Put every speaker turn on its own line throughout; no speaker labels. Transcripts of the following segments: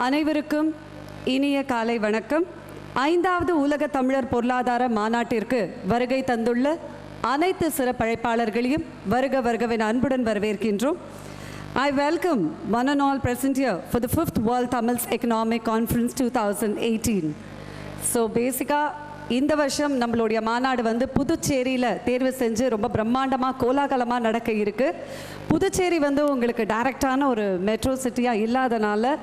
அனைவருக்கும் இனிய காலை வணக்கம். 5வது உலக தமிழர் பொருளாதார மாநாட்டிற்கு வருகை தந்துள்ள அனைத்து சிறப்பழைப்பாளர்களையும் வருக வருகவென அன்புடன் வரவேற்கின்றோம். I welcome one and all present here for the 5th World Tamils Economic Conference 2018. So basically இந்த வருஷம் நம்மளுடைய மாநாடு புதுச்சேரியில் தேர்வு செஞ்சு ரொம்ப பிரம்மாண்டமாக கோலாகலமாக நடக்க இருக்கு. புதுச்சேரி உங்களுக்கு டைரக்டான ஒரு மெட்ரோ சிட்டியாக இல்லாதனால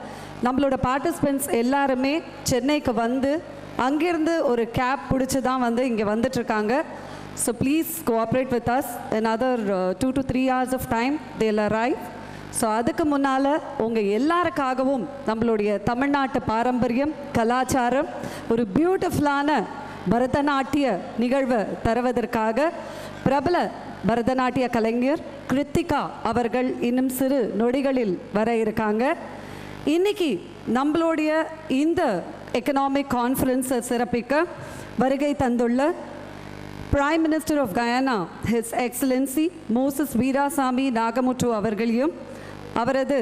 நம்மளோட பார்ட்டிசிபெண்ட்ஸ் எல்லாருமே சென்னைக்கு அங்கேருந்து ஒரு கேப் பிடிச்சி தான் இங்கே வந்துட்டுருக்காங்க. So please cooperate with us. another 2 to 3 hours of time they'll arrive. So அதுக்கு முன்னால் உங்கள் எல்லாருக்காகவும் நம்மளுடைய தமிழ்நாட்டு பாரம்பரியம் கலாச்சாரம் ஒரு பியூட்டிஃபுல்லான பரதநாட்டிய நிகழ்வு தருவதற்காக பிரபல பரதநாட்டிய கலைஞர் கிருத்திகா அவர்கள் இன்னும் சிறு நொடிகளில் வர இருக்காங்க. இன்னைக்கு நம்மளுடைய இந்த எக்கனாமிக் கான்ஃபரன்ஸை சிறப்பிக்க வருகை தந்துள்ள prime minister of Guyana his excellency Moses Veerasamy Nagamootoo அவர்களையும் அவரது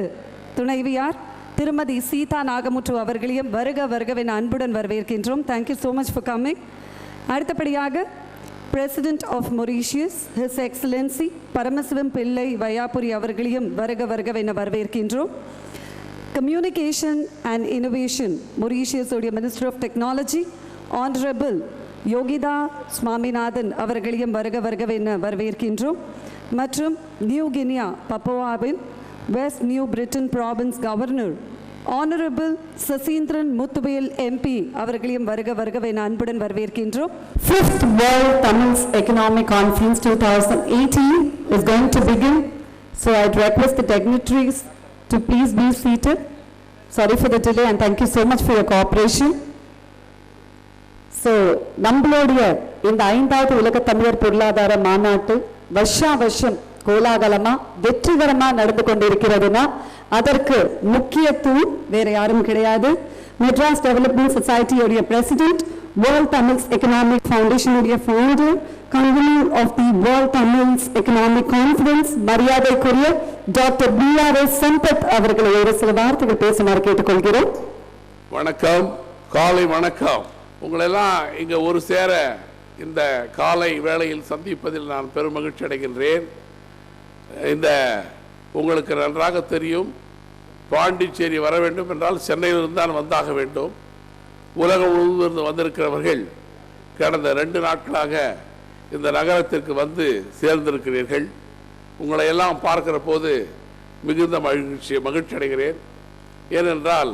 துணைவியார் திருமதி சீதா நாகமுற்று அவர்களையும் வருக வருகவென அன்புடன் வரவேற்கின்றோம். Thank you so much for coming. அடுத்தபடியாக president of Mauritius his excellency Paramasivam Pillai Vyapoory அவர்களையும் வருக வருகவென வரவேற்கின்றோம். கம்யூனிகேஷன் அண்ட் இன்னோவேஷன் மொரீஷியஸ் உடைய minister of technology honourable Yogida Swaminathan அவர்களையும் வருக வருகவென வரவேற்கின்றோம். மற்றும் நியூ கினியா பப்புவாவின் West New Britain province governor honourable Sasindran Muthuvel MP அவர்களையும் வருக வருகவென அன்புடன் வரவேற்கின்றோம். 5th World Tamils Economic Conference 2018 is going to begin. So I'd request the dignitaries to please be seated. Sorry for the delay and thank you so much for your cooperation. So நம்மளுடைய இந்த 5வது உலக தமிழர் பொருளாதார மாநாட்டு வருஷம் கோலாகலமா வெற்றிகரமா நடந்து கொண்டிருக்கிறதுனா அதற்கு முக்கிய தூண் வேற யாரும் கிடையாது. மெட்ராஸ் டெவலப்மெண்ட் சொசைட்டி உடைய president, world Tamils economic foundation உடைய founder, convenor of the world Tamils economic conference மரியாதைக்குரிய டாக்டர் BRS சம்பத் அவர்களை ஒரு சில வார்த்தைகள் பேசுமாறு கேட்டுக்கொள்கிறோம்.
வணக்கம், காலை வணக்கம். உங்களெல்லாம் இங்க ஒரு சேர இந்த காலை வேளையில் சந்திப்பதில் நான் பெரும் மகிழ்ச்சி அடைகின்றேன். இந்த உங்களுக்கு நன்றாக தெரியும், பாண்டிச்சேரி வர வேண்டும் என்றால் சென்னையிலிருந்து தான் வந்தாக வேண்டும். உலகம் முழுவதும் வந்திருக்கிறவர்கள் கடந்த 2 நாட்களாக இந்த நகரத்திற்கு சேர்ந்திருக்கிறீர்கள். உங்களை எல்லாம் பார்க்கிற போது மிகுந்த மகிழ்ச்சி அடைகிறேன். ஏனென்றால்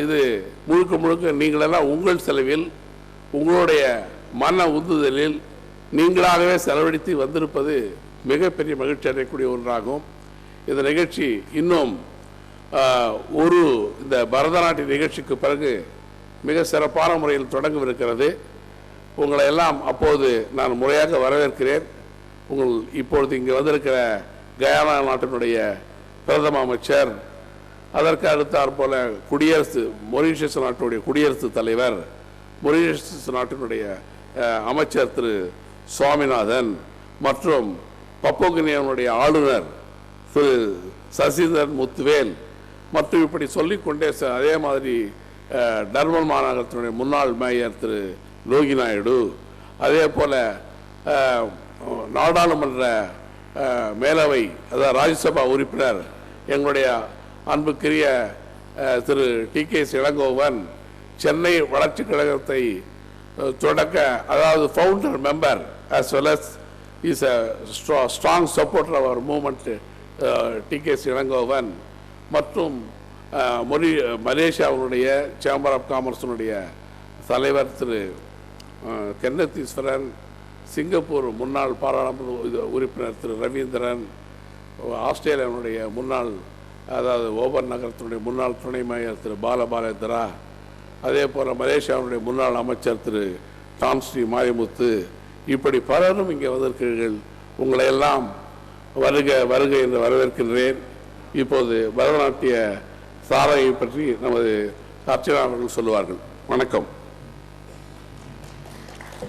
இது முழுக்க நீங்களெல்லாம் உங்கள் செலவில் உங்களுடைய மன உந்துதலில் நீங்களாகவே செலவழித்து வந்திருப்பது மிகப்பெரிய மகிழ்ச்சி அடையக்கூடிய ஒன்றாகும். இந்த நிகழ்ச்சி இன்னும் இந்த பரதநாட்டிய நிகழ்ச்சிக்கு பிறகு மிக சிறப்பான முறையில் தொடங்கவிருக்கிறது. உங்களை எல்லாம் அப்போது நான் முறையாக வரவேற்கிறேன். இப்பொழுது இங்கே வந்திருக்கிற கயானா நாட்டினுடைய பிரதம அமைச்சர், அதற்கு அடுத்தாற் போல மொரீஷியஸ் நாட்டினுடைய குடியரசுத் தலைவர், மொரீஷியஸ் நாட்டினுடைய அமைச்சர் திரு சுவாமிநாதன் மற்றும் பப்புவகினியாவுடைய ஆளுநர் திரு சசீந்திரன் முத்துவேல் மற்றும் இப்படி சொல்லிக்கொண்டே அதே மாதிரி டர்பன் மாநகரத்தினுடைய முன்னாள் மேயர் திரு லோகி நாயுடு, அதே போல நாடாளுமன்ற மேலவை அதாவது ராஜ்யசபா உறுப்பினர் எங்களுடைய அன்புக்குரிய திரு TK இளங்கோவன், சென்னை வளர்ச்சி கழகத்தை தொடக்க அதாவது founder member as well as is a strong supporter of our movement TK Elangovan மற்றும் மலேசியாவுடைய சேம்பர் ஆஃப் காமர்ஸினுடைய தலைவர் திரு கென்னத் ஈஸ்வரன், சிங்கப்பூர் முன்னாள் பாராளுமன்ற உறுப்பினர் திரு ரவீந்திரன், ஆஸ்திரேலியாவுடைய முன்னாள் அதாவது ஓபன் நகரத்தினுடைய முன்னாள் துணை மேயர் திரு பாலபாலேந்திரா, அதே போல் மலேசியாவுடைய முன்னாள் அமைச்சர் திரு டான்ஸ்ரீ மாரிமுத்து, இப்படி பலரும் இங்கே வந்திருக்கிறீர்கள். உங்களை எல்லாம் வருக என்று வரவேற்கின்றேன். இப்போது பரதநாட்டிய சாதனையை பற்றி நமது அர்ச்சனா அவர்கள் சொல்லுவார்கள். வணக்கம்.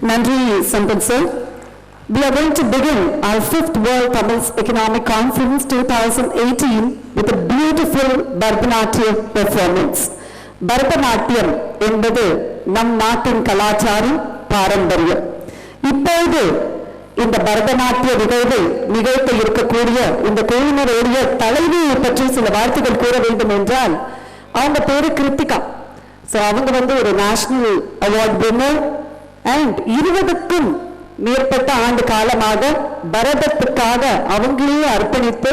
நன்றி Sampath sir.
We are going to begin our 5th World Tamils Economic Conference 2018 with a beautiful Bharatanatyam performance. Bharatanatyam என்பது நம் நாட்டின் கலாச்சாரம் பாரம்பரியம். இப்போது இந்த பரதநாட்டிய நிகழ்வை நிகழ்த்த இருக்கக்கூடிய இந்த குழுவினருடைய தலைவியை பற்றி சில வார்த்தைகள் கூற வேண்டும் என்றால் அவங்க பேரு கிருத்திகா. ஸோ அவங்க ஒரு நேஷனல் அவார்ட் வின்னர் அண்ட் 20க்கும் மேற்பட்ட ஆண்டு காலமாக பரதத்துக்காக அவங்களே அர்ப்பணித்து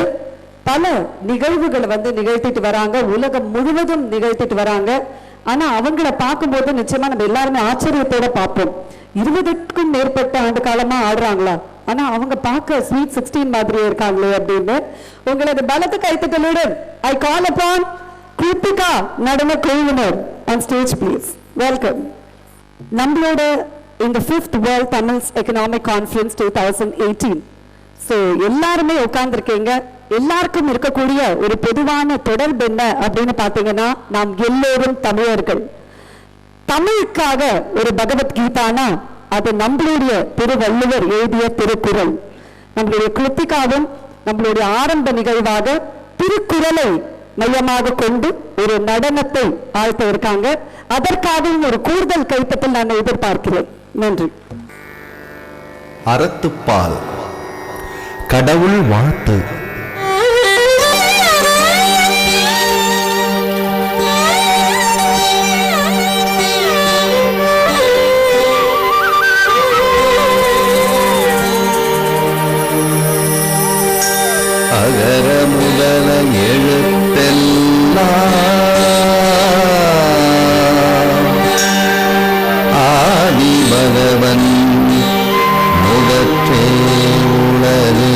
பல நிகழ்வுகளை நிகழ்த்திட்டு வராங்க, உலகம் முழுவதும் நிகழ்த்திட்டு வராங்க. ஆனா அவங்கள பார்க்கும்போது நிச்சயமா நம்ம எல்லாருமே ஆச்சரியத்தோட பார்ப்போம். 20க்கும் மேற்பட்ட ஆண்டு காலமா ஆடுறாங்களா, ஆனா அவங்க பார்க்க ஸ்வீட் 16 மாதிரியே இருக்காங்களே அப்படின்னு உங்களது பலத்த கைத்தட்டலுடன் ஐ கால் அப்பான் கிருத்திகா நடன குழுவினர் ஆன் ஸ்டேஜ் ப்ளீஸ். வெல்கம். நம்மளோட இந்த 5th World Tamils Economic Conference 2018. So எல்லாருமே உட்கார்ந்துருக்கீங்க. எல்லாருக்கும் இருக்கக்கூடிய ஒரு பொதுவான தொடர்பு என்ன அப்படின்னு பார்த்தீங்கன்னா, நாம் எல்லோரும் தமிழர்கள். தமிழுக்காக ஒரு பகவத்கீதானா அது நம்மளுடைய திருவள்ளுவர் எழுதிய திருக்குறள். நம்மளுடைய கிருத்திகாவும் நம்மளுடைய ஆரம்ப நிகழ்வாக திருக்குறளை மையமாக கொண்டு ஒரு நடனத்தை ஆழ்த்த இருக்காங்க. அதற்காகவும் ஒரு கூடுதல் கைத்தட்டல் நான் எதிர்பார்க்கிறேன். நன்றி.
அறத்துப்பால் கடவுள் வாழ்த்து. அகர முதல எழுத்தெல்லாம் ஆதி பகவன் முதற்றே உலகு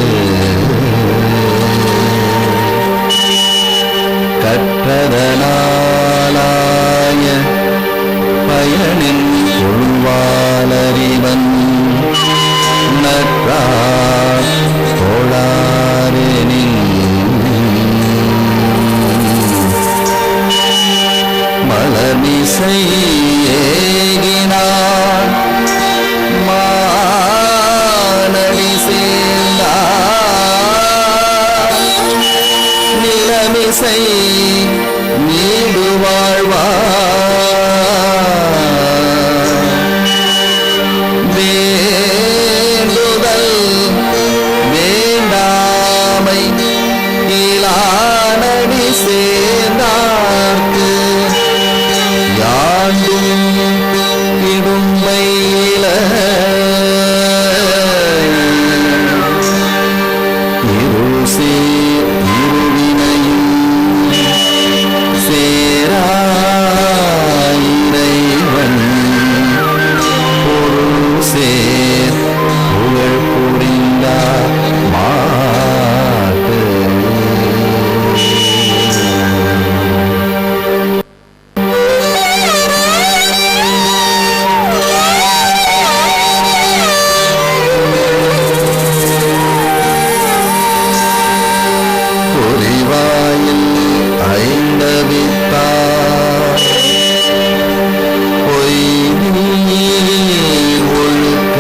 கற்றதனாலாய பயனின் கொள்வாளறிவன் நற்றார் தோழாரெனின் மலமிசை ஏகினான் மானடி சேர்ந்தார் நிலமிசை நீடு வாழ்வார் வேண்டுதல் வேண்டாமை இலானடி சேர்ந்தார்க்கு யாண்டும் இடும்பையில இருள் சேர் இருவினையும் சேராயிரைவன் பொருள் சேர் புகழ் புரிந்தார் மாட்டு. பொறிவாயில் ஐந்தவித்தார் பொய் நீர் ஒழுக்க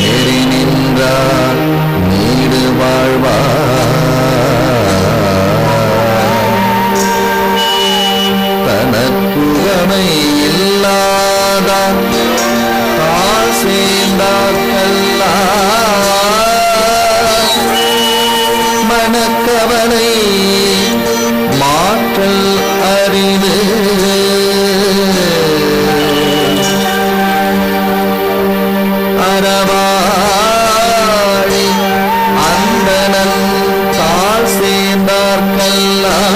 நெறி நின்றார் நீடு வாழ்வார் தனக்குகமை இல்லாதார் தாழ் சேர்ந்தார்கல்லார் மனக்கவலை மாற்றல் அறிவு அறவாழி அந்தனன் தாழ் சேர்ந்தார்கல்லார்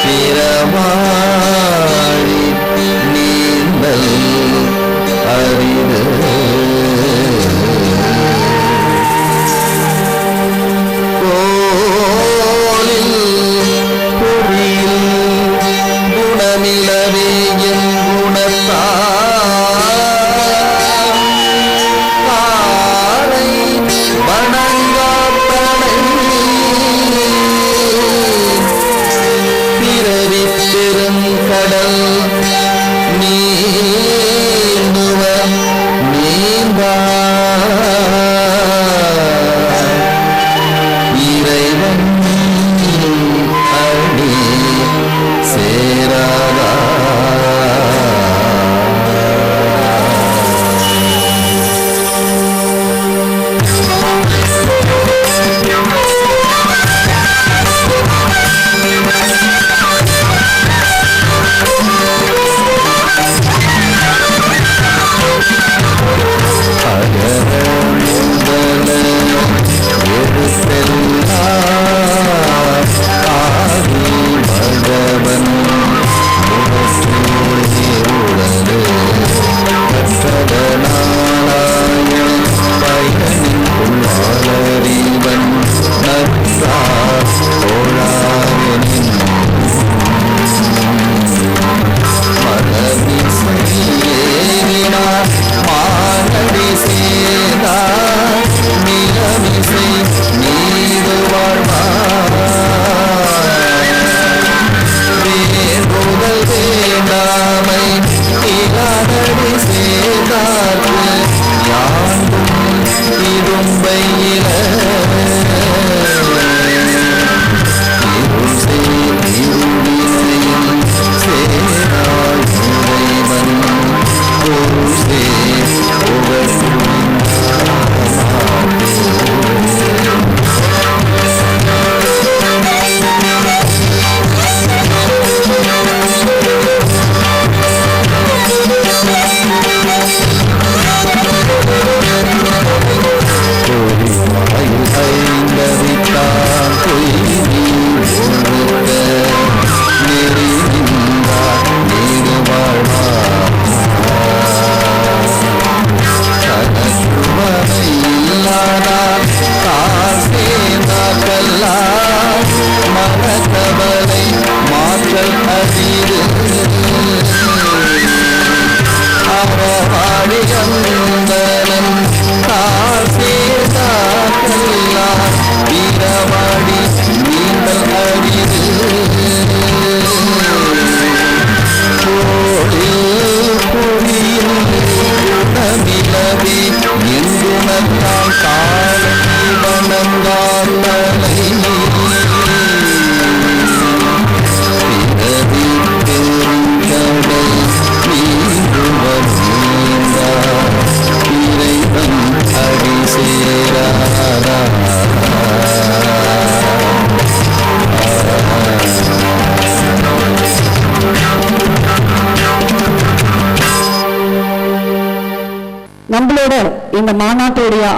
பிறவாழி நீந்தல் அறிவு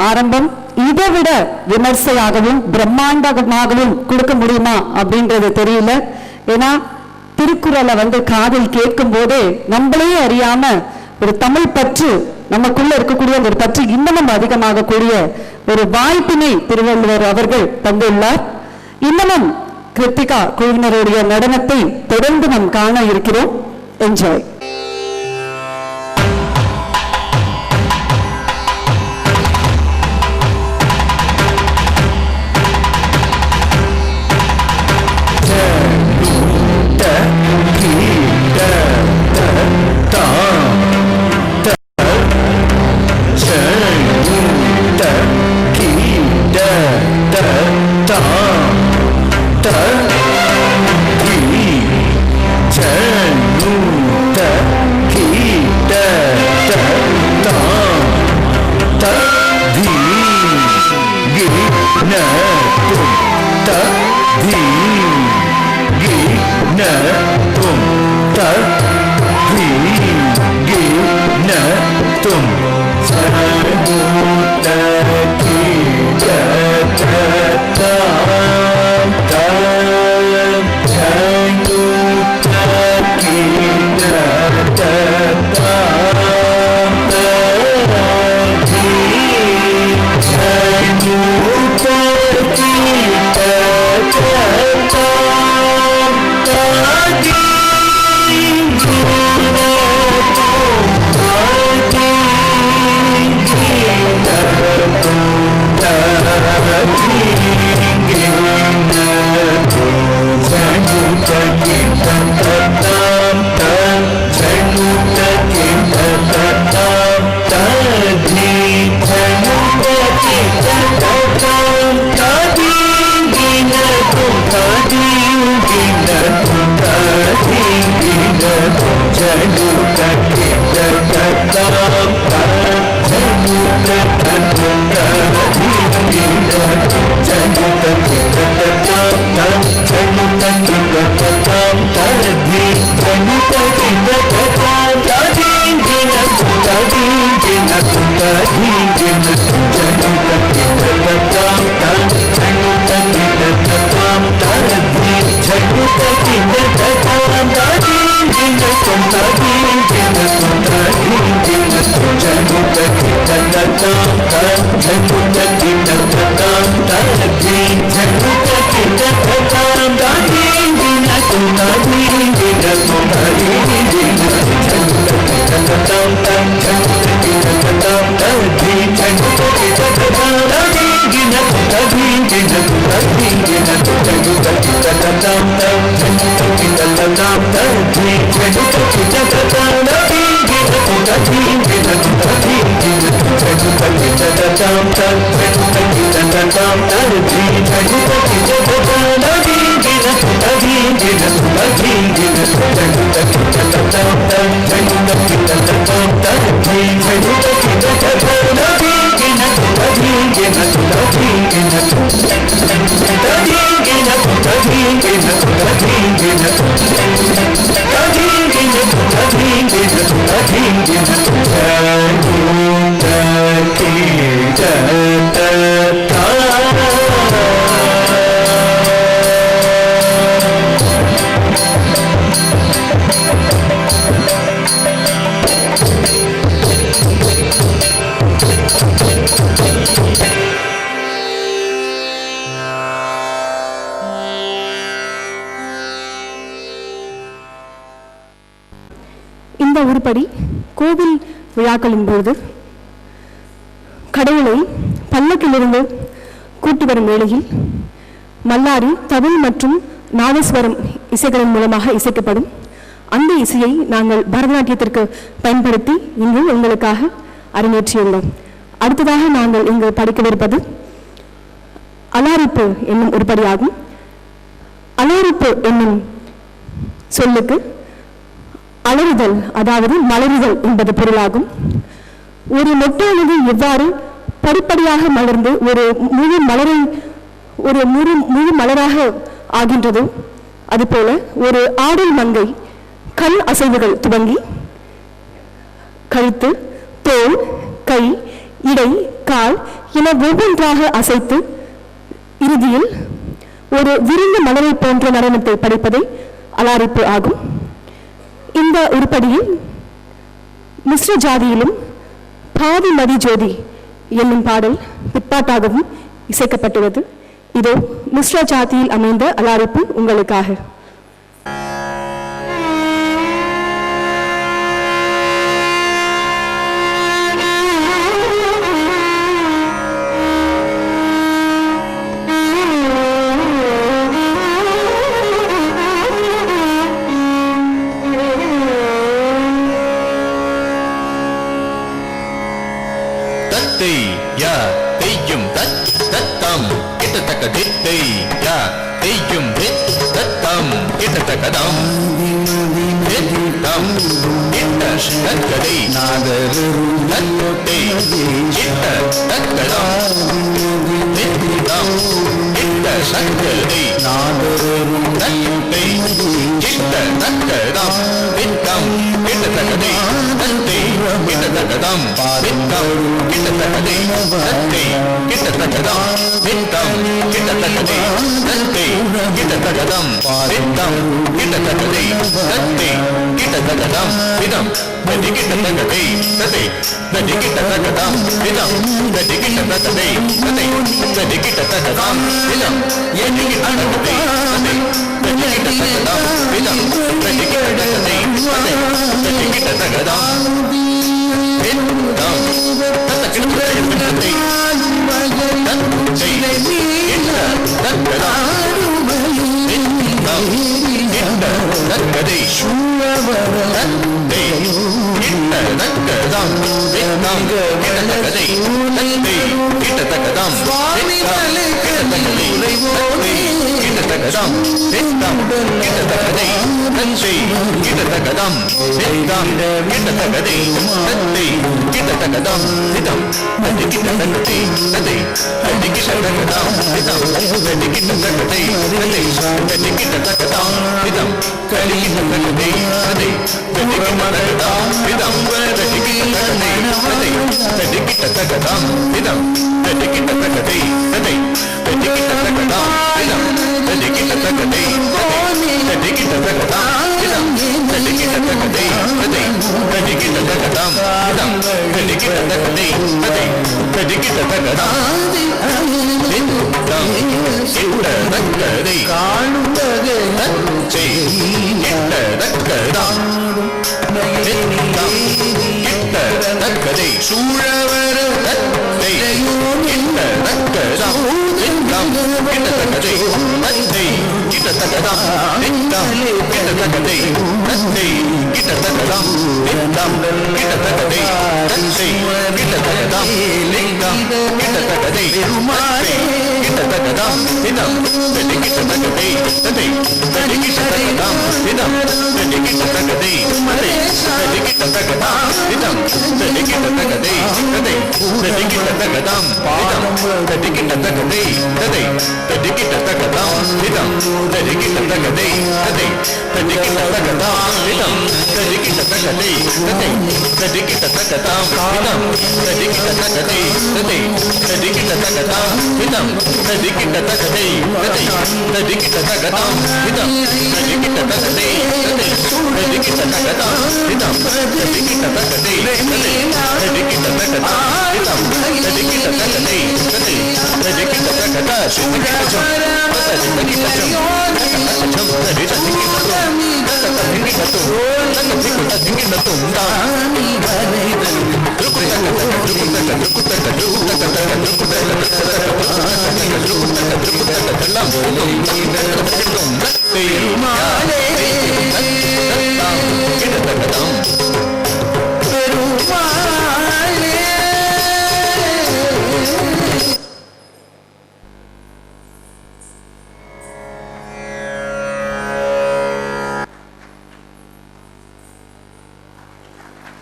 ஆரம்பம் இதை விட விமர்சையாகவும் பிரம்மாண்டமாகவும் கொடுக்க முடியுமா அப்படின்றது தெரியல. ஏன்னா திருக்குறளை காதில் கேட்கும் போதே நம்மளே அறியாம ஒரு தமிழ் பற்று நமக்குள்ள இருக்கக்கூடிய ஒரு பற்று இன்னமும் அதிகமாக கூடிய ஒரு வாய்ப்பினை திருவள்ளுவர் அவர்கள் தந்துள்ளார். இன்னமும் கிருத்திகா குழுவினருடைய நடனத்தை தொடர்ந்து நாம் காண இருக்கிறோம். என்ஜாய். இந்த உருப்படி கோவில் விழாக்களின் போது கடவுளை பல்லக்கிலிருந்து கூட்டி வரும் வேளையில் மல்லாரி, தவில் மற்றும் நாதஸ்வரம் இசைகளின் மூலமாக இசைக்கப்படும். அந்த இசையை நாங்கள் பரதநாட்டியத்திற்கு பயன்படுத்தி இங்கு உங்களுக்காக அரங்கேற்றியுள்ளோம். அடுத்ததாக நாங்கள் இங்கு படிக்கவிருப்பது அலாரிப்பு என்னும் உருப்படியாகும். அலாரிப்பு என்னும் சொல்லுக்கு அலறுதல், அதாவது மலருதல் என்பது பொருளாகும். ஒரு மொட்டானது எவ்வாறு படிப்படியாக மலர்ந்து ஒரு முழு மலராக ஆகின்றதோ அதுபோல ஒரு ஆடல் மங்கை கண் அசைவுகள் துவங்கி கழுத்து, தோள், கை, இடை, கால் என ஒவ்வொன்றாக அசைத்து இறுதியில் ஒரு விரிந்த மலரை போன்ற நடனத்தை படைப்பதே அலாரிப்பு ஆகும். இந்த உருப்படியில் மிஸ்ர ஜாதியிலும் பாதி மதி ஜோதி என்னும் பாடல் பிற்பாட்டாகவும் இசைக்கப்பட்டுள்ளது. இதோ மிஸ்ர ஜாதியில் அமைந்த அலாரிப்பு உங்களுக்காக.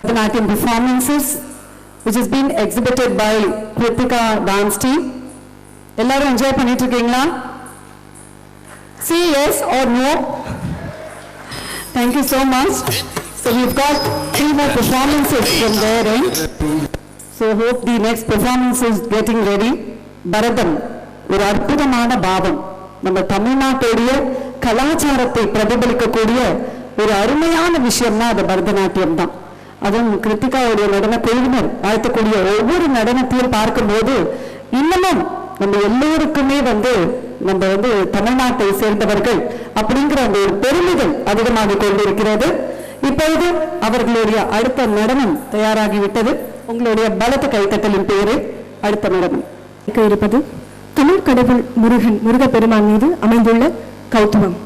Bharatanatyam performances which has been exhibited by Kritika dance team. எல்லாரும் என்ஜாய் பண்ணிட்டு இருக்கீங்களா? Say yes or no. Thank you so much. So we've got 3 more performances from their end. So hope the next performance is getting ready. பரதம் ஒரு அற்புதமான பாவம். நம்ம தமிழ்நாட்டுடைய கலாச்சாரத்தை பிரதிபலிக்கக்கூடிய ஒரு அருமையான விஷயம்னா அது பரதநாட்டியம் தான். அதுவும் கிருத்திகாவுடைய நடன குழுவினர் வாழ்த்தக்கூடிய ஒவ்வொரு நடனத்தையும் பார்க்கும்போது இன்னமும் நம்ம எல்லோருக்குமே நம்ம தமிழ்நாட்டை சேர்ந்தவர்கள் அப்படிங்கிற அந்த ஒரு பெருமிதம் அதிகமாக கொண்டிருக்கிறது. இப்பொழுது அவர்களுடைய அடுத்த நடனம் தயாராகிவிட்டது. உங்களுடைய பலத்த கைத்தட்டலின் பேரு அடுத்த நடனம்
இருப்பது தமிழ் கடவுள் முருகப்பெருமான் மீது அமைந்துள்ள கௌதுவம்.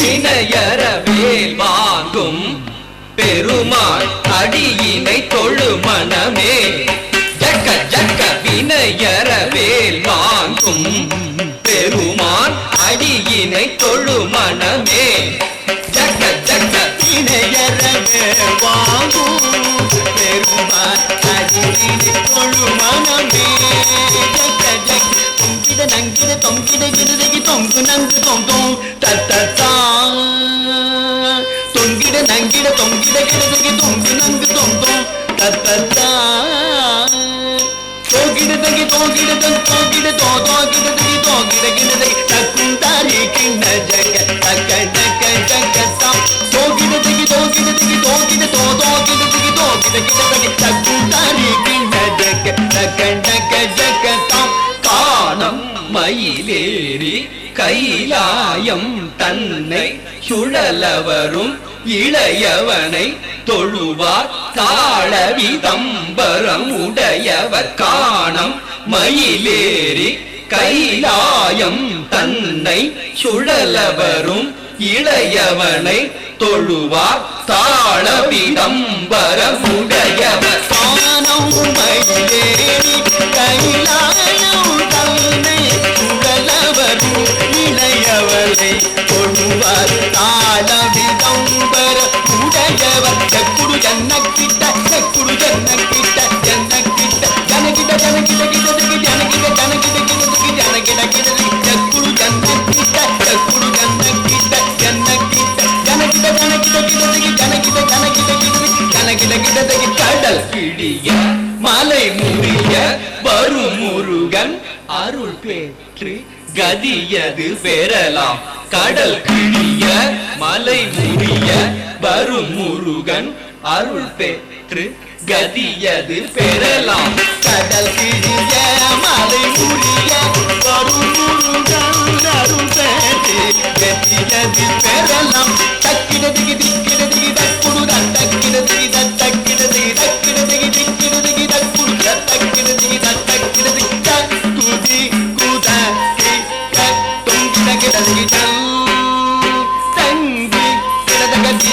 வினையறவேல் வாங்கும் பெருமாள் அடியினை தொழு மனமே ஜக்க ஜக்க வினையறவேல் வாங்கும் பெருமாள் அடியினை தொழு மனமே ஜக்க ஜக்க வினையறவேல் வாங்கும் பெருமாள் அடியினை தொழு மனமே ஜக்க ஜக்க தொங்கிட நங்கிட தொங்கிட கிடதகி தொங்கு நங்கு தொங்கும் தத்தா தொங்கிட நங்கிட தொங்கிட கிடதகி தொங்கு நங்கு தொங்கும் தத்தா தோகிட தகி தோகிட தோகிட தோகிடதகி தோகிட கிடதகி தக்கும் தாரி கிண்ண ஜக தக்க ஜக ஜக தாம் தோகிட தகி தோகிடதகி தோகிட தோகிடதகி தோகிட கிடதகி தக்கும் தாரி கிண்ண ஜக தக்க ஜக ஜக தாம் காணம் மயிலேறி கைலாயம் தன்னை சுழலவரும் இளையவனை தொழுவார் தாழ விதம்பரம் உடையவர் காணம் மயிலேறி கைலாயம் தன்னை சுழலவரும் இளையவனை தொழுவார் தாழ விதம்பரம் உடையவர் காணம் மயிலேறி கைலாயம் தன்னை சுழலவரும் இளையவனை தொழுவார் தாழ விதம்பர உடையவர் செக்குடு ஜன்னக்கிட்ட செக்குடு ஜன்னக்கிட்ட ஜன்னக்கிட்ட ஜனகிட ஜனகிட கிடதுக்கு ஜனகிட ஜனகிட கிடதுக்கு ஜனகிட கிடதுக்கு செக்குடு ஜன்னக்கிட்ட செக்குடு ஜன்னக்கிட்ட ஜன்னக்கிட்ட ஜனகிட ஜனகிட கிடதுக்கு ஜனகிட ஜனகிட கிடதுக்கு ஜனகிட கிடதுக்கு கடல் கிழிய மலை முறிய வரும் முருகன் அருள் பெற்று கதியது பெறலாம் கடல் கிழிய மலை முறிய வரும் முருகன் அருள் பெற்று கதியது பெறலாம் கடல் கிழிய மலை முறிய வரும் முருகன் அருள் பெற்று கதியது பெறலாம் தக்கிடதுகி திக்கிடதுகி தக்குடு தக்கிடதுகி தக்கிடதுகி தக்கிடதுகி திக்கிடதுகி தக்குடு தக்கிடதுகி தக்கிடதுகி தக்குதி குதகி தொங்கிட கிடதுகி தங்கி கிடதகி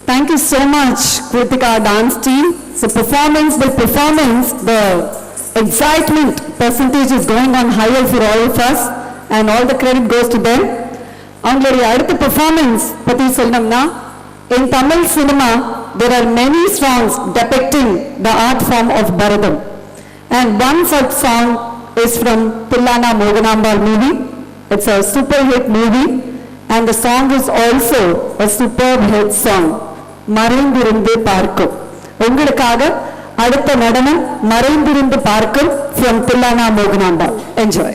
Thank you so much, Kritika dance team. So performance by performance, the excitement percentage is going on higher for all of us, and all the credit goes to them. அவங்களுடைய அடுத்த performance பத்தி சொல்லணும்னா, in Tamil cinema there are many songs depicting the art form of Bharadam, and one such song is from Tillana Moganambal movie. It's a super hit movie and the song is also a superb hit song. மறைந்திருந்து பார்க்கும். உங்களுக்காக அடுத்த நடனம் மறைந்திருந்து பார்க்கும் from Tillana Moganambal. Enjoy.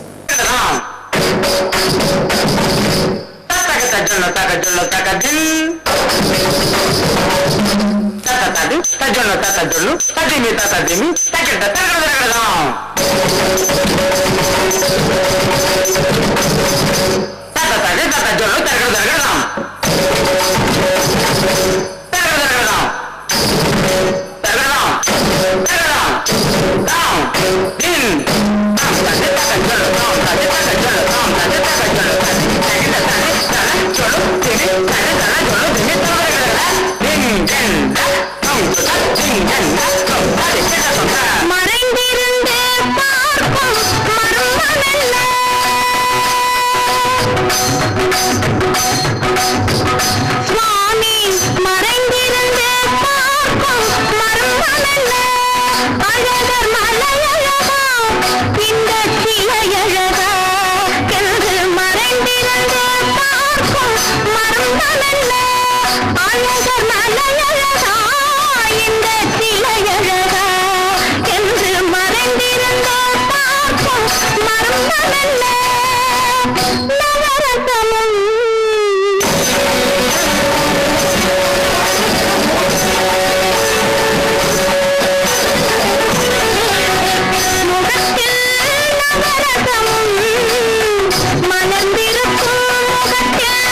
மலர்ந்திருக்கும் முகத்தில்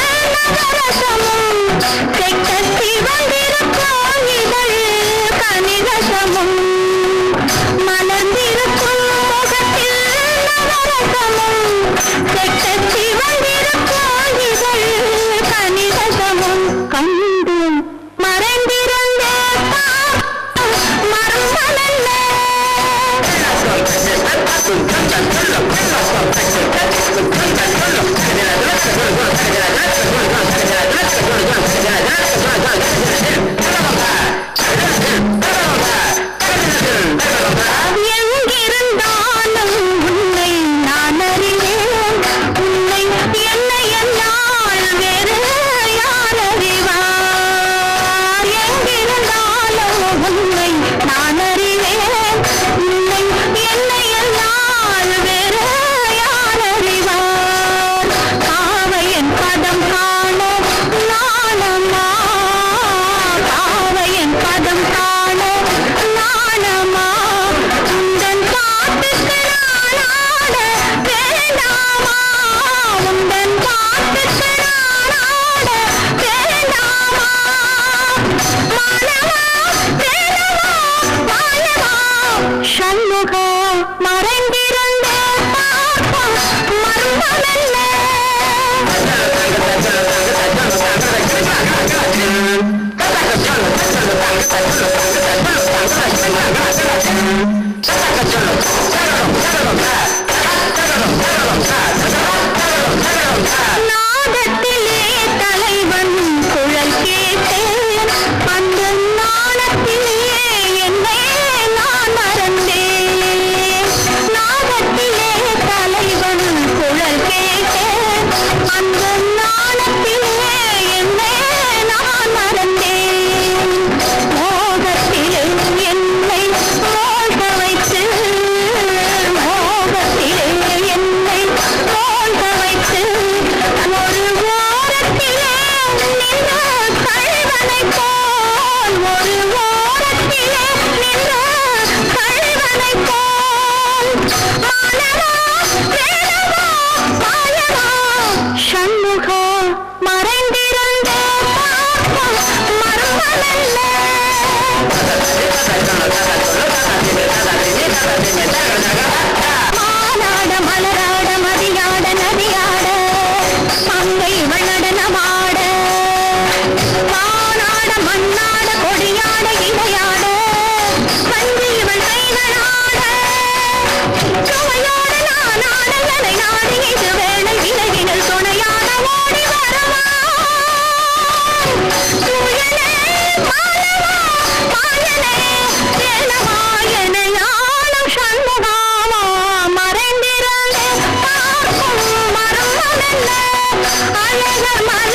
நவரசமும்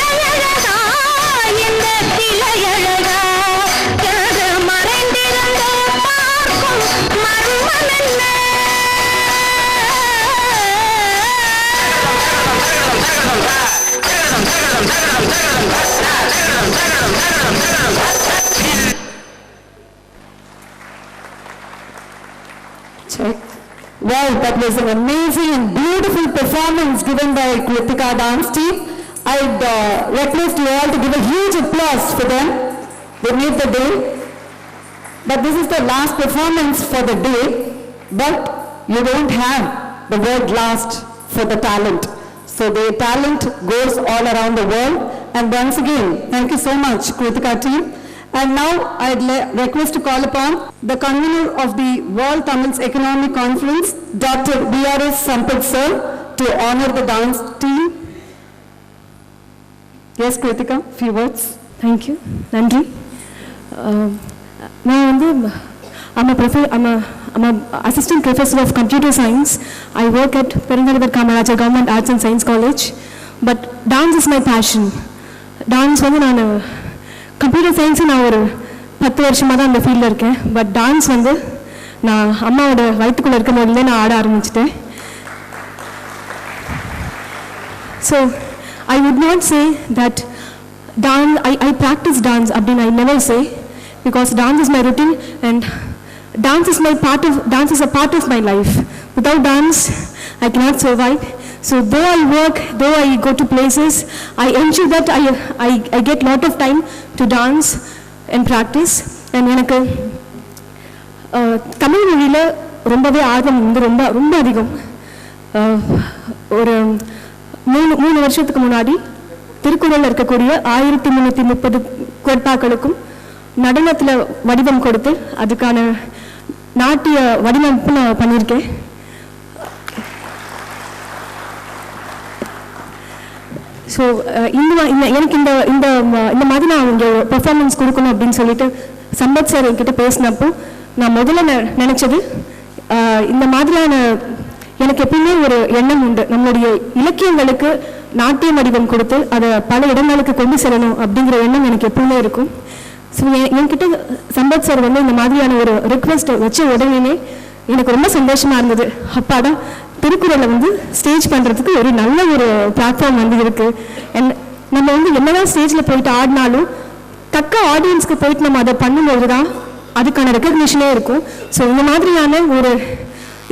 சிலையழகா இந்த சிலையழகா எனது மறைந்திருந்து பார்க்கும் மர்மம் என்ன
Check. Well, that was an amazing and beautiful performance given by Kritika dance team. I'd request you all to give a huge applause for them. They made the day. But this is the last performance for the day. But you don't have the word last for the talent. So their talent goes all around the world. And once again, thank you so much, Kritika team. And now I'd request to call upon the convener of the World Tamils Economic Conference, Dr. B.R.S. Sampath sir, to honor the dance team. Yes, Kritika, few words.
Thank you. நன்றி. நான் வந்து I'm an assistant professor of computer science. I work at Perungalur Kamarajar Government Arts and Science College. But dance is my passion. Dance வந்து நான் computer science நான் ஒரு 10 வருஷமாக தான் அந்த ஃபீல்டில் இருக்கேன். பட் டான்ஸ் வந்து நான் அம்மாவோட வயிற்றுக்குள்ளே இருக்கும் போதுலேயே நான் ஆட ஆரம்பிச்சிட்டேன். So I would not say that I practice dance அப்படின்னு I never say, because dance is my routine and dance is a part of my life. Without dance I cannot survive. So though I work, though I go to places, I ensure that I get lot of time to dance and practice. And எனக்கு தமிழ் மொழியில் ரொம்பவே ஆர்வம் வந்து ரொம்ப அதிகம். ஒரு 3 வருஷத்துக்கு முன்னாடி திருக்குறளில் இருக்கக்கூடிய 1330 குறட்பாக்களுக்கும் நடனத்தில் வடிவம் கொடுத்து அதுக்கான நாட்டிய வடிவமைப்பு நான் பண்ணியிருக்கேன். ஸோ எனக்கு இந்த மாதிரி நான் இங்கே பெர்ஃபார்மன்ஸ் கொடுக்கணும் அப்படின்னு சொல்லிட்டு சம்பத் சார் என்கிட்ட பேசினப்போ நான் முதல்ல நினச்சது, இந்த மாதிரியான எனக்கு எப்பயுமே ஒரு எண்ணம் உண்டு, நம்மளுடைய இலக்கியங்களுக்கு நாட்டிய வடிவம் கொடுத்து அதை பல இடங்களுக்கு கொண்டு செல்லணும் அப்படிங்கிற எண்ணம் எனக்கு எப்பவுமே இருக்கும். ஸோ என்கிட்ட சம்பத் சார் வந்து இந்த மாதிரியான ஒரு ரிக்வெஸ்ட்டை வச்ச உடனே எனக்கு ரொம்ப சந்தோஷமாக இருந்தது. அப்பாடா, திருக்குறளை வந்து ஸ்டேஜ் பண்ணுறதுக்கு ஒரு நல்ல ஒரு பிளாட்ஃபார்ம் வந்து இருக்குது. நம்ம வந்து என்னதான் ஸ்டேஜில் போயிட்டு ஆடினாலும் தக்க ஆடியன்ஸ்க்கு போயிட்டு நம்ம அதை பண்ணும்போது தான் அதுக்கான ரெக்கக்னிஷனே இருக்கும். ஸோ இந்த மாதிரியான ஒரு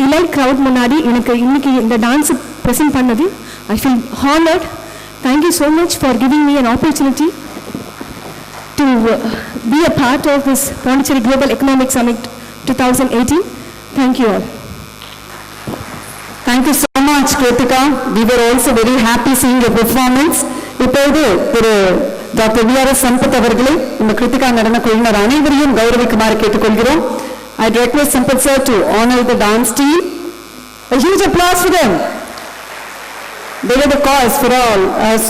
இலைட் க்ரௌட் முன்னாடி எனக்கு இன்னைக்கு இந்த டான்ஸை ப்ரெசென்ட் பண்ணது I feel honored. Thank you so much for giving me an opportunity to be a part of this Pondicherry Global Economic Summit 2018. Thank you all.
Thank you so much, Kritika. We were also very happy seeing your performance. இப்போது திரு doctor B.R.S. Sampath அவர்களே இந்த கிருத்திகா நடன குழுவினர் அனைவரையும் கௌரவிக்குமாறு கேட்டுக்கொள்கிறோம். I'd request Sampath sir to honor the dance team. A huge applause for them. They were the cause for all us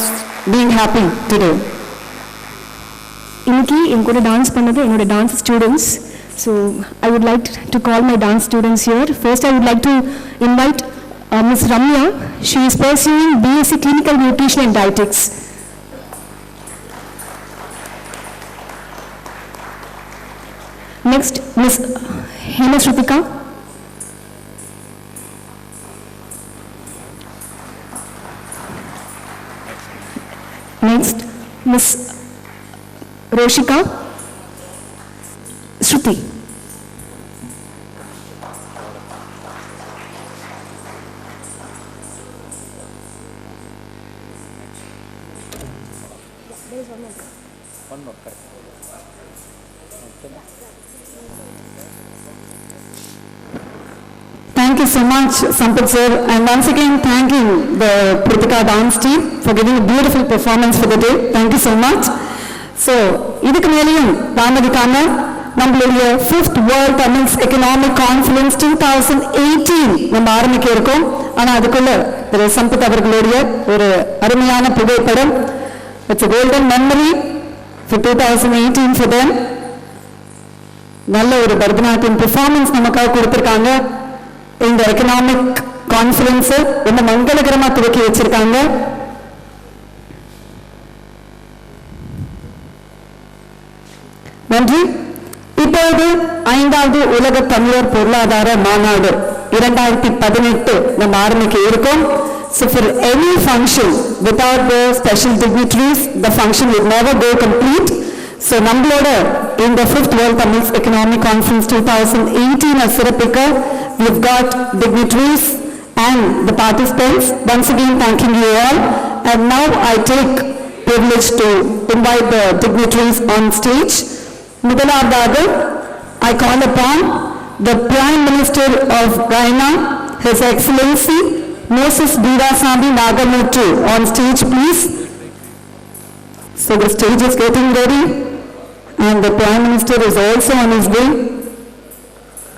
being happy today.
இன்னைக்கு என் கூட dance பண்ணது என்னோட dance students. So I would like to call my dance students here. First I would like to invite Ms. Ramya. She is pursuing BSc Clinical Nutrition and Dietetics. Next, Ms. Hemashrutika. Next, Ms. Roshika Shruti.
One more, correct.
Thank you so much, Sampath sir, and once again thanking the Kritika dance team for giving a beautiful performance for the day. Thank you so much. So, இதுக்கு மேலேயும் தாமதிக்காம நம்மளுடைய 5th World Tamils Economic Conference 2018 நம்ம ஆரம்பிக்க இருக்கோம். ஆனா அதுக்குள்ள திரு சம்பத் அவர்களுடைய ஒரு அருமையான புகைப்படம். It's a golden memory for 2018 for them. நல்ல ஒரு பரதநாட்டியம் பெர்ஃபார்மன்ஸ் நமக்காக கொடுத்திருக்காங்க. இந்த எக்கனாமிக் கான்ஃபரன்ஸ் ரொம்ப மங்களகரமா துவக்கி வச்சிருக்காங்க. நன்றி. இப்பொழுது 5வது உலக தமிழர் பொருளாதார மாநாடு 2018 நம்ம ஆரம்பிக்க இருக்கோம். So for any function without the special dignitaries, the function would never go complete. So நம்மளோட in the 5th World Tamils Economic Conference 2018 சிறப்பிக்க we've got dignitaries and the participants. Once again thanking you all, and now I take privilege to invite the dignitaries on stage. முதலாவதாக I call upon the Prime Minister of Guyana, His Excellency Moses Veerasamy Nagamuttu, on stage please. So the stage is getting ready and the Prime Minister is also on his way.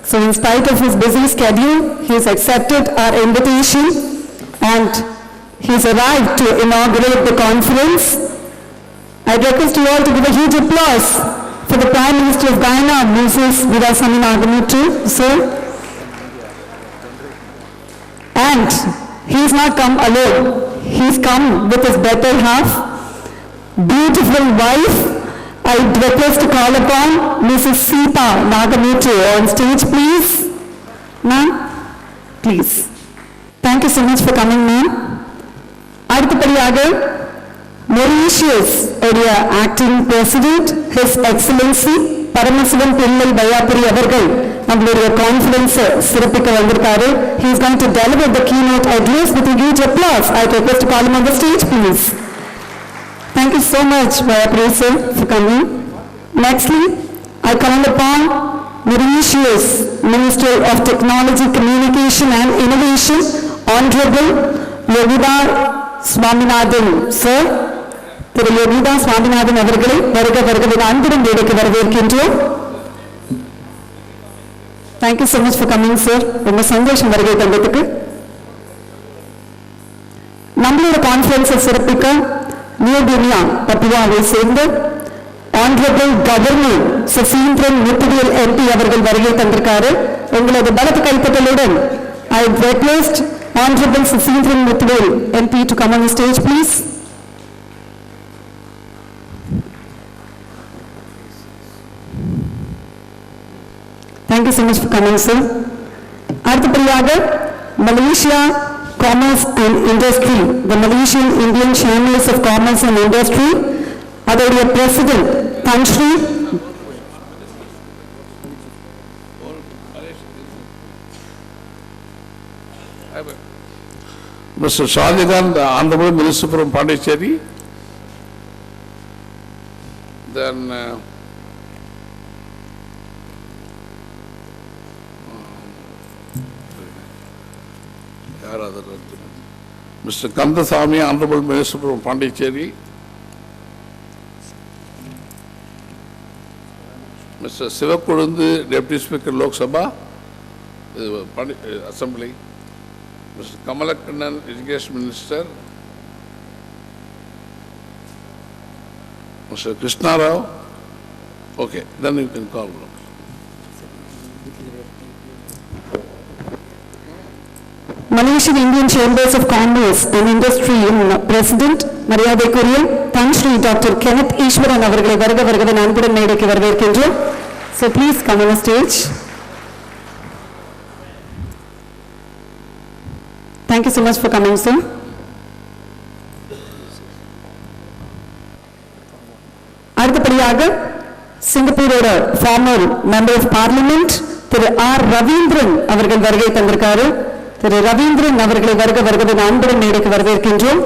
So in spite of his busy schedule, he has accepted our invitation and he has arrived to inaugurate the conference. I request you all to give a huge applause for the Prime Minister of Guyana, Moses Veerasamy Nagamuttu, sir. And he has not come alone. He has come with his better half, beautiful wife. I request to call upon Mrs. Seepa Nagamuttu on stage, please. Ma'am, please. Thank you so much for coming, ma'am. அடுத்தபடியாக Mauritius உடைய acting president, His Excellency Paramasivan பிள்ளை பயாபுரி அவர்கள் நம்மளுடைய conference சிறப்பிக்க வந்திருக்காரு. He is going to deliver the keynote address with a huge applause. I request to call him on the stage, please. Thank you so much, Bayapuri sir, for coming. Nextly, I call upon Mauritius Minister of Technology, Communication and Innovation, Honorable Yogita Swaminathan sir. திரு யோகிதா சுவாமிநாதன் அவர்களை வருக வருகவின் அன்புடன் வேலைக்கு வரவேற்கின்றோம். Thank you so much for coming sir. ரொம்ப சந்தோஷம் வருகை தந்ததுக்கு. நம்மளோட கான்ஃபரன்ஸை சிறப்பிக்க நியூ கினியா பப்புவாவை சேர்ந்த honourable governor Saseendran Muthuvel MP அவர்கள் வருகை தந்திருக்காரு. உங்களது பலத்த கைத்தட்டலுடன் I request Honorable Sasindran Muthuvelu MP to come on the stage, please. Thank you so much for coming, sir. அடுத்தபடியாக Malaysia Commerce and Industry, the Malaysian Indian Chambers of Commerce and Industry, அதோடைய President Tan Sri
Mr. Shahjahan, the Honorable Minister from Pondicherry, then Mr. Kandasamy, Honorable Minister from Pondicherry, Mr. Sivakulundu, Deputy Speaker Lok Sabha, Assembly, Mr. Kamalakannan, Education Minister, Mr. Krishna Rao. Okay, then you can call.
Malaysian Indian Chambers of Commerce and Industry President மரியாதைக்குரிய Tan Sri Dr. Kenneth Ishwaran அவர்களை வருக வருகவின் அன்புடன் மேடைக்கு வரவேற்கின்றோம். So please come on the stage. Thank you so much for coming, sir. அடுத்தபடியாக சிங்கப்பூரோட former member of parliament Thiru R Raveendran அவர்கள் வருகை தந்திருக்காரு. திரு ரவீந்திரன் அவர்களை வருக வருகவின் அன்புடன் மேடைக்கு வரவேற்கின்றோம்.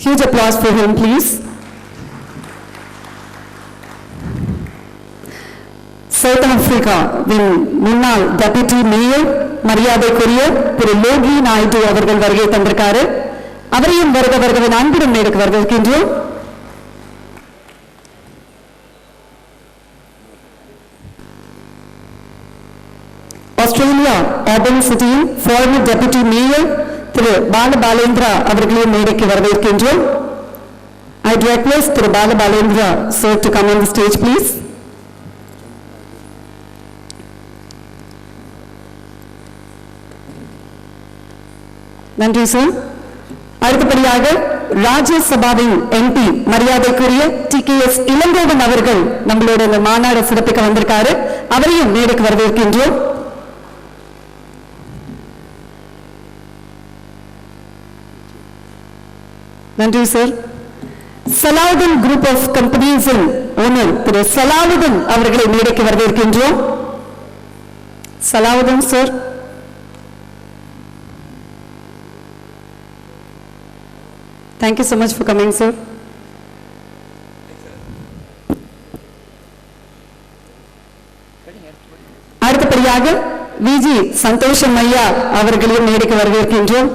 Huge applause for him, please. South Africa முன்னாள் டெபுட்டி மேயர் மரியாதைக்குரிய திரு லோகி நாயுடு அவர்கள் வருகை தந்திருக்காரு. அவரையும் வருக வருகவின் அன்புடன் மேடைக்கு வரவேற்கின்றோம். Australia Auburn City former deputy mayor திரு பால பாலேந்திரா அவர்களையும் மேடைக்கு வரவேற்கின்றோம். I request திரு Bala Balendra sir to come on the stage, please. நன்றி சார். அடுத்தபடியாக ராஜ்யசபாவின் எம்பி மரியாதைக்குரிய TKS இளங்கோவன் அவர்கள் நம்மளோட இந்த மாநாடு சிறப்பிக்க வந்திருக்காரு. அவரையும் மேடைக்கு வரவேற்கின்றோம். நன்றி சார். சலாவுதீன் குரூப் ஆஃப் கம்பெனிஸின் ஓனர் திரு சலாவுதீன் அவர்களை மேடைக்கு வரவேற்கின்றோம். Salahuddin sir. Thank you so much for coming, sir. அடுத்தபடியாக விஜி சந்தோஷம் ஐயா அவர்களையும் மேடைக்கு வரவேற்கின்றோம்.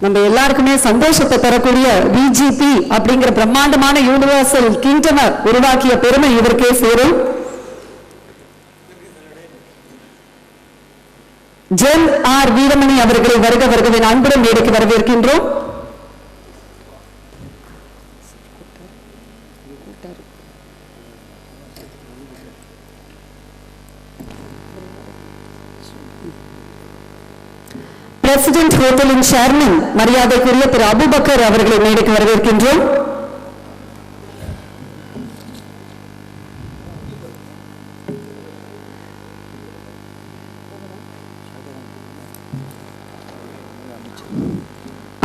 நம்ம எல்லாருக்குமே சந்தோஷத்தை தரக்கூடிய விஜிபி அப்படிங்கிற பிரம்மாண்டமான யூனிவர்சல் கிங்டம் உருவாக்கிய பெருமை இவருக்கே சேரும். ஜென் ஆர் வீரமணி அவர்களை வருக வருகவின் அன்புடன் மேடைக்கு வரவேற்கின்றோம். பிரசிடென்ட் ஹோட்டலின் சேர்மன் மரியாதைக்குரிய திரு அபுபக்கர் அவர்களை மேடைக்கு வரவேற்கின்றோம்.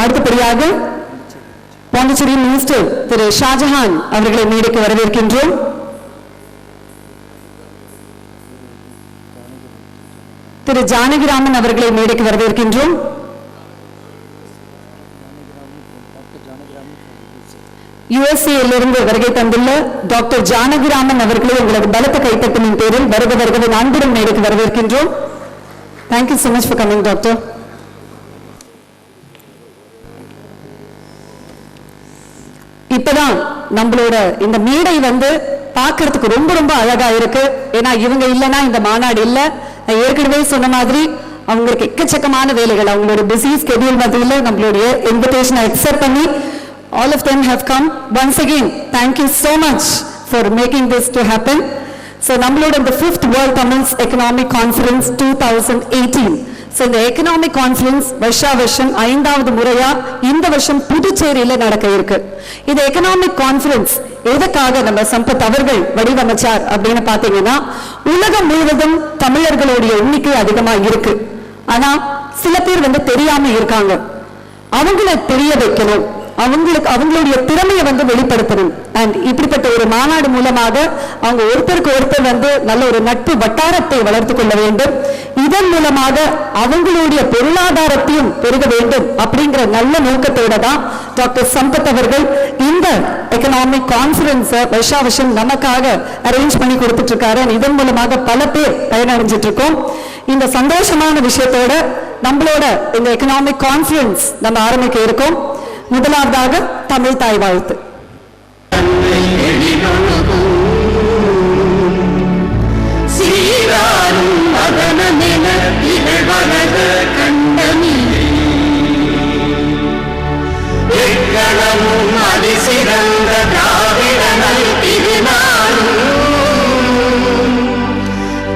அடுத்தபடியாக பாண்டிச்சேரி மினிஸ்டர் திரு ஷாஜஹான் அவர்களை மேடைக்கு வரவேற்கின்றோம். திரு ஜானகிராமன் அவர்களை மேடைக்கு வரவேற்கின்றோம். USA-இலிருந்து வருகை தந்துள்ள டாக்டர் ஜானகிராமன் அவர்களை உங்களது பலத்த கைத்தட்டலின் பேரில் வருக வருகவின் அன்புடன் மேடைக்கு வரவேற்கின்றோம். Thank you so much for coming, doctor. இப்பதான் நம்மளோட இந்த மேடை பார்க்கறதுக்கு ரொம்ப ரொம்ப அழகா இருக்கு. ஏன்னா இவங்க இல்லைன்னா இந்த மாநாடு இல்ல. ஏற்கனவே சொன்ன மாதிரி அவங்களுக்கு எக்கச்சக்கமான வேலைகள், அவங்களோட பிஸி ஸ்கெடியூல் மத்தியில நம்மளுடைய இன்விடேஷனை அக்செப்ட் பண்ணி all of them have come. Once again, thank you so much for making this to happen. So நம்மளோட இந்த 5th World Tamils Economic Conference 2018. So இந்த எக்கனாமிக் கான்ஃபரன்ஸ் வருஷம் 5வது முறையா இந்த வருஷம் புதுச்சேரியில நடக்க இருக்கு. இந்த எக்கனாமிக் கான்ஃபரன்ஸ் எதுக்காக நம்ம சம்பத் அவர்கள் வடிவமைச்சார் அப்படின்னு பாத்தீங்கன்னா, உலகம் முழுவதும் தமிழர்களுடைய எண்ணிக்கை அதிகமா இருக்கு. ஆனா சில பேர் தெரியாம இருக்காங்க. அவங்களை தெரிய வைக்கணும், அவங்களுடைய திறமையை வெளிப்படுத்தணும். அண்ட் இப்படிப்பட்ட ஒரு மாநாடு மூலமாக அவங்க ஒருத்தருக்கு ஒருத்தர் நல்ல ஒரு நட்பு வட்டாரத்தை வளர்த்து கொள்ள வேண்டும். இதன் மூலமாக அவங்களுடைய பொருளாதாரத்தையும் பெருக வேண்டும் அப்படிங்கிற நல்ல நோக்கத்தோட தான் டாக்டர் சம்பத் அவர்கள் இந்த எக்கனாமிக் கான்ஃபரன்ஸை வருஷம் நமக்காக அரேஞ்ச் பண்ணி கொடுத்துட்டு இருக்காரு. இதன் மூலமாக பல பேர் பயனடைஞ்சிட்டு இருக்கோம். இந்த சந்தோஷமான விஷயத்தோட நம்மளோட இந்த எக்கனாமிக் கான்ஃபரன்ஸ் நம்ம ஆரம்பிக்க இருக்கோம். முதலாவதாக தமிழ் தாய் வாழ்த்து.
அதிசிறந்த திராவிடனல் திருநாளும்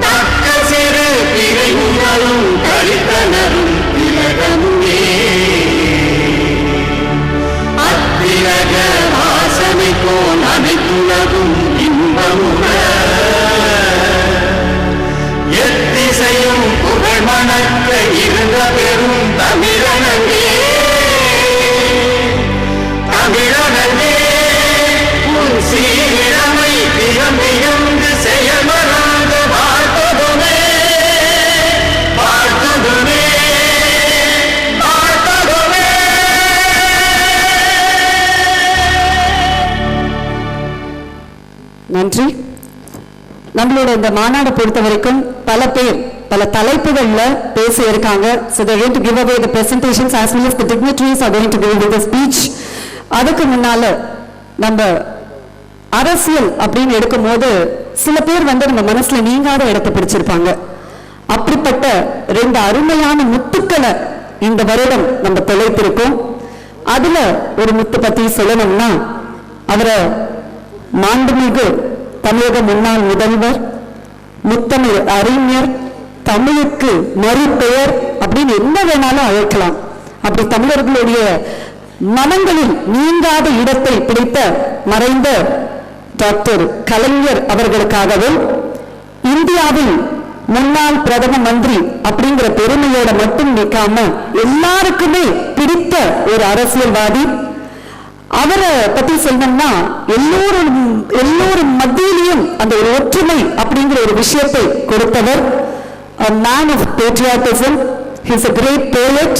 தக்க சிறு பிரிவுகளும் தரித்தனரும் திலகமுமே அத்திலக வாசனைக்கோன் அனைத்துலகும் இன்பமுற எத்திசையும் புகழ் மணக்க இருந்த பெரும் தமிழனே தமிழனே உன் சீரமை திறமையொன்று செயல்மறாத வாழ்த்ததுமே வாழ்த்ததுமே வாழ்த்ததுமே.
நன்றி. நம்மளோட இந்த மாநாடு பொறுத்த வரைக்கும் பல பேர் பல தலைப்புகள்ல பேசி இருக்காங்க. So they're going to give away the presentations as well as the dignitaries are going to give away the speech. அதுக்கு முன்னால நம்ம அரசியல் அப்படின்னு எடுக்கும் போது சில பேர் நம்ம மனசுல நீங்காத இடத்தை பிடிச்சிருப்பாங்க. அப்படிப்பட்ட 2 அருமையான முத்துக்களை இந்த வருடம் நம்ம தொலைத்திருக்கோம். அதுல ஒரு முத்து பத்தி சொல்லணும்னா, அவரை மாண்புமிகு தமிழக முன்னாள் முதல்வர், முத்தமிழ் அறிஞர், தமிழுக்கு மறுபெயர் அப்படின்னு என்ன வேணாலும் அழைக்கலாம். அப்படி தமிழர்களுடைய மனங்களில் நீங்காத இடத்தை பிடித்த மறைந்த டாக்டர் கலைஞர் அவர்களுக்காகவும் இந்தியாவின் முன்னாள் பிரதம மந்திரி அப்படிங்கிற பெருமையோட மட்டும் நிற்காம எல்லாருக்குமே பிடித்த ஒரு அரசியல்வாதி. அவரை பத்தி சொல்லணும்னா எல்லோரும் மத்தியிலையும் அந்த ஒரு ஒற்றுமை அப்படிங்கிற ஒரு விஷயத்தை கொடுத்தவர். A man of patriotism. He is a great poet.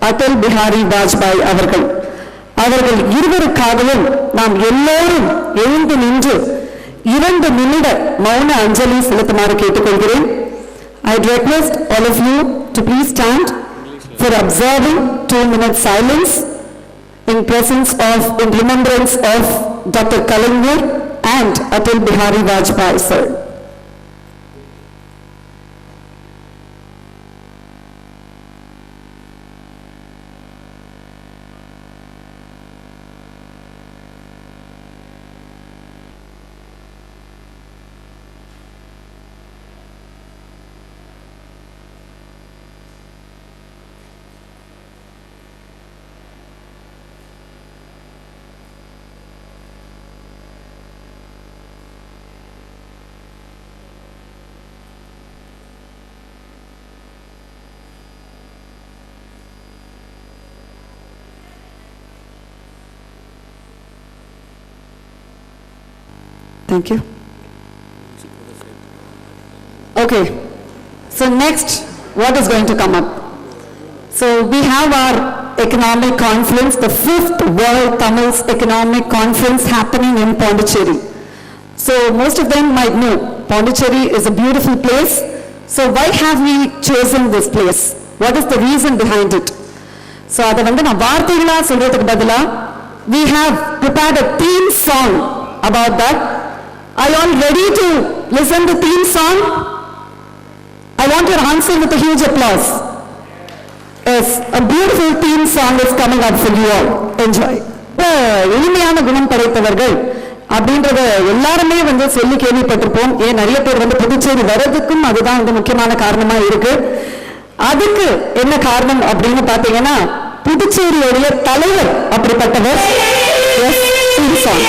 Atal Bihari Vajpayee அவர்கள். அவர்கள் இருவருக்காகவும் நாம் எல்லோரும் எழுந்து நின்று 2 நிமிட மௌன அஞ்சலி செலுத்துமாறு கேட்டுக்கொள்கிறேன். I request all of you to please stand for observing 2 minutes silence in presence of, in remembrance of Dr. Kalaignar and Atal Bihari Vajpayee sir. Thank you. Okay, so next, what is going to come up? So we have our economic conference, the 5th World Tamils Economic Conference happening in Pondicherry. So most of them might know, Pondicherry is a beautiful place. So why have we chosen this place? What is the reason behind it? So அதை வந்து நான் வார்த்தைகளா சொல்றதுக்கு பதிலா, we have prepared a theme song about that. Are you all ready to listen to the theme song? I want your answer with a huge applause. Yes, a beautiful theme song is coming up for you all. Enjoy. எளிமையான குணம் படைத்தவர்கள் அப்படின்றத எல்லாருமே வந்து சொல்லி கேள்விப்பட்டிருப்போம். ஏன் நிறைய பேர் வந்து புதுச்சேரி வர்றதுக்கும் அதுதான் வந்து முக்கியமான காரணமா இருக்கு. அதுக்கு என்ன காரணம் அப்படின்னு பாத்தீங்கன்னா, புதுச்சேரியுடைய தலைவர் அப்படிப்பட்டவர். Yes, theme song.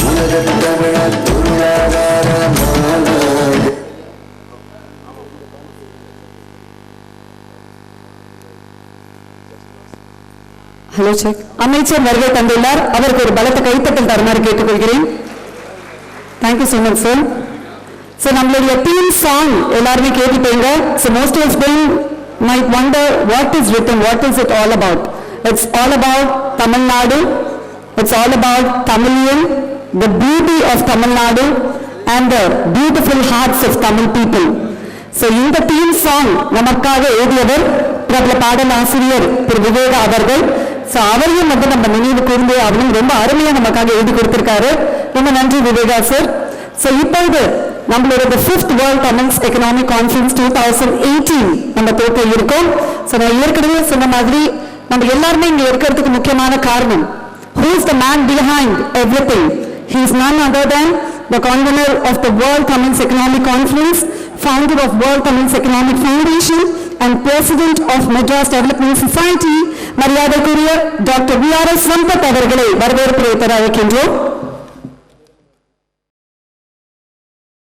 உலகத்தமிழர் பொருளாதார மாநாடு
அமைச்சர் வருகை தந்துள்ளார். அவருக்கு ஒரு பலத்த கைத்தட்டல் தருமாறு கேட்டுக்கொள்கிறேன். Thank you so much sir. So நம்மளுடைய தீம் சாங் எல்லாருமே கேட்டுப்பீங்க. So most of them might wonder what is written, what is it all about. It's all about Tamil Nadu. It's all about Tamilian, the beauty of Tamil Nadu and the beautiful hearts of Tamil people. So இந்த theme song நமக்காக எழுதியவர் பிரபல பாடல் ஆசிரியர் திரு விவேகா அவர்கள். So அவரையும் வந்து நம்ம நினைவு கூர்ந்து அவரும் ரொம்ப அருமையா நமக்காக எழுதி கொடுத்திருக்காரு. ரொம்ப நன்றி விவேகா சார். ஸோ இப்பொழுது நம்மளோட 5th World Tamils Economic Conference 2018 நம்ம துவக்க இருக்கோம். ஸோ நான் ஏற்கனவே சொன்ன மாதிரி நம்ம எல்லாருமே இங்க இருக்கிறதுக்கு முக்கியமான காரணம், who is the man behind everything? He is none other than the convener of the World Tamils Economic Conference, founder of World Tamils Economic Foundation and president of Madras Development Society, மரியாதைக்குரிய doctor VRS Sampath அவர்களை வரவேற்பு அழைக்கின்றோம்.